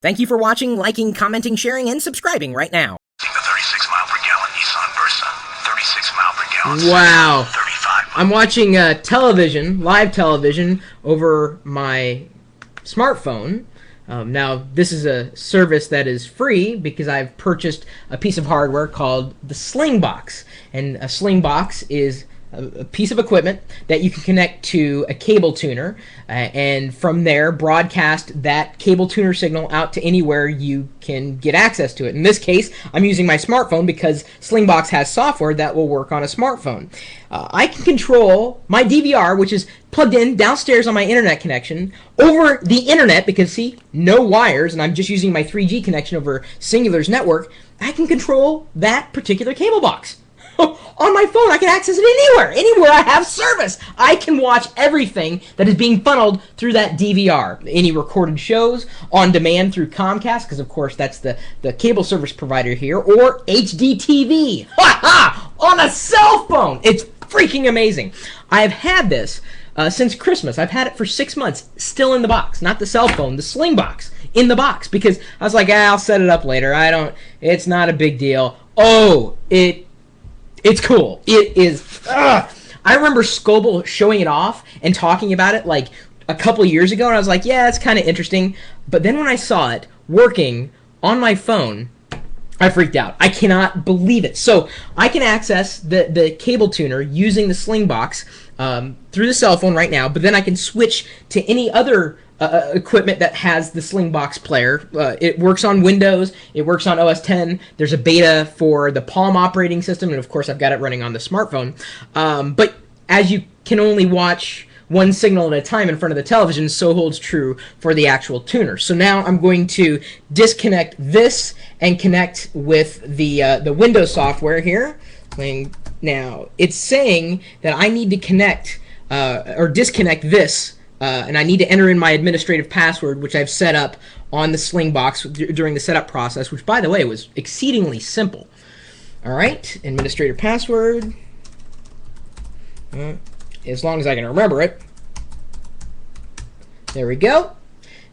Thank you for watching, liking, commenting, sharing, and subscribing right now. The 36 mile per gallon Nissan Versa. 36 mile per gallon. Wow. 35. I'm watching television, live television, over my smartphone. Now, this is a service that is free because I've purchased a piece of hardware called the Slingbox. And a Slingbox is a piece of equipment that you can connect to a cable tuner and from there broadcast that cable tuner signal out to anywhere you can get access to it. In this case, I'm using my smartphone because Slingbox has software that will work on a smartphone. I can control my DVR, which is plugged in downstairs on my internet connection, over the internet because, see, no wires, and I'm just using my 3G connection over Singular's network. I can control that particular cable box. On my phone, I can access it anywhere I have service. I can watch everything that is being funneled through that DVR. Any recorded shows on demand through Comcast, because of course that's the cable service provider here, or HDTV. Ha ha! On a cell phone. It's freaking amazing. I have had this since Christmas. I've had it for 6 months, still in the box. Not the cell phone, the Slingbox in the box, because I was like, I'll set it up later. It's not a big deal. Oh, it's cool. It is. I remember Scoble showing it off and talking about it like a couple of years ago, and I was like, yeah, it's kind of interesting. But then when I saw it working on my phone, I freaked out. I cannot believe it. So I can access the cable tuner using the Slingbox through the cell phone right now, but then I can switch to any other equipment that has the Slingbox player. It works on Windows. It works on OS X. There's a beta for the Palm operating system, and of course I've got it running on the smartphone. But as you can only watch one signal at a time in front of the television, so holds true for the actual tuner. So now I'm going to disconnect this and connect with the Windows software here. Now it's saying that I need to connect or disconnect this. And I need to enter in my administrative password, which I've set up on the Slingbox during the setup process, which, by the way, was exceedingly simple. All right, administrator password. As long as I can remember it. There we go.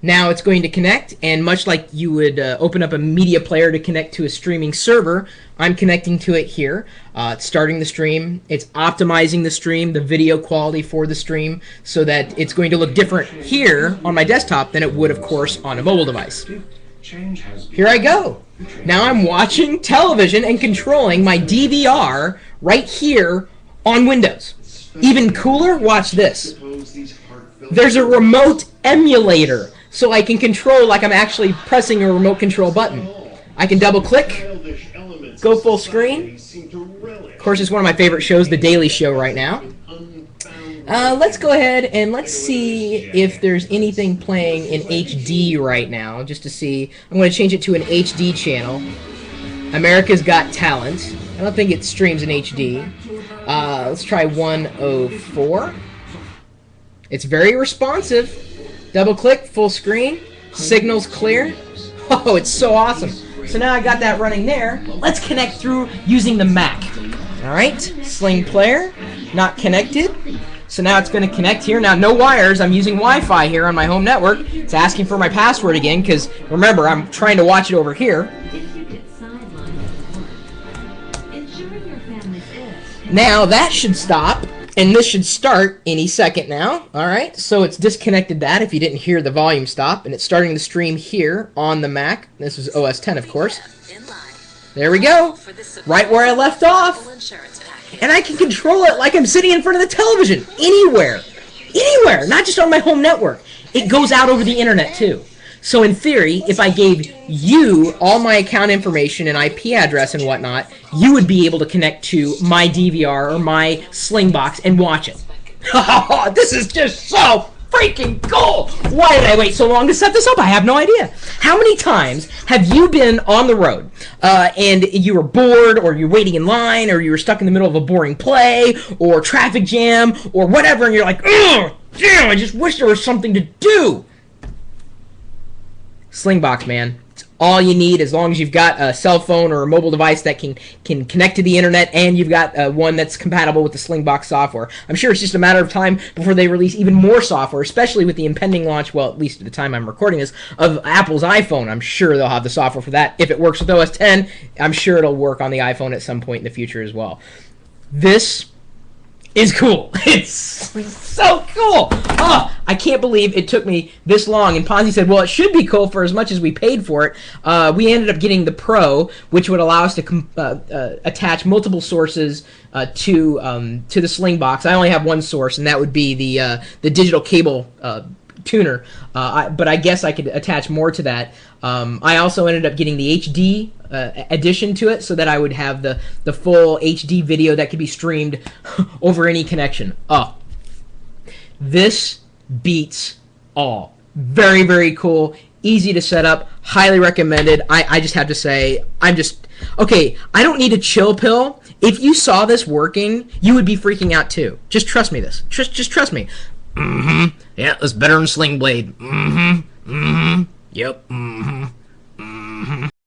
Now it's going to connect, and much like you would open up a media player to connect to a streaming server, I'm connecting to it here. It's starting the stream. It's optimizing the stream, the video quality for the stream, so that it's going to look different here on my desktop than it would, of course, on a mobile device. Here I go. Now I'm watching television and controlling my DVR right here on Windows. Even cooler, watch this. There's a remote emulator, so I can control like I'm actually pressing a remote control button. I can double click, go full screen. Of course, it's one of my favorite shows, The Daily Show, right now. Let's go ahead and let's see if there's anything playing in HD right now, just to see. I'm going to change it to an HD channel. America's Got Talent. I don't think it streams in HD. Let's try 104. It's very responsive. Double click, full screen, signal's clear. Oh, it's so awesome. So now I got that running there. Let's connect through using the Mac. All right, Sling player, not connected. So now it's going to connect here. Now, no wires. I'm using Wi-Fi here on my home network. It's asking for my password again because, remember, I'm trying to watch it over here. Now that should stop. And this should start any second now. All right, so it's disconnected that if you didn't hear the volume stop, and it's starting the stream here on the Mac. This is OS X, of course. There we go, right where I left off. And I can control it like I'm sitting in front of the television, anywhere, not just on my home network. It goes out over the internet too. So in theory, if I gave you all my account information and IP address and whatnot, you would be able to connect to my DVR or my Slingbox and watch it. This is just so freaking cool! Why did I wait so long to set this up? I have no idea. How many times have you been on the road and you were bored, or you're waiting in line, or you were stuck in the middle of a boring play, or traffic jam, or whatever, and you're like, ugh, damn, I just wish there was something to do. Slingbox, man. It's all you need, as long as you've got a cell phone or a mobile device that can connect to the internet, and you've got one that's compatible with the Slingbox software. I'm sure it's just a matter of time before they release even more software, especially with the impending launch, well, at least at the time I'm recording this, of Apple's iPhone. I'm sure they'll have the software for that. If it works with OS X, I'm sure it'll work on the iPhone at some point in the future as well. This is cool. It's so cool. Oh, I can't believe it took me this long. And Ponzi said, well, it should be cool for as much as we paid for it. We ended up getting the Pro, which would allow us to attach multiple sources to the Slingbox. I only have one source, and that would be the digital cable tuner. But I guess I could attach more to that. I also ended up getting the HD addition to it, so that I would have the full HD video that could be streamed over any connection. Oh, this beats all. Very, very cool. Easy to set up. Highly recommended. I just have to say, okay, I don't need a chill pill. If you saw this working, you would be freaking out too. Just trust me this. Just trust me. Yeah, that's better than Sling Blade. Yep.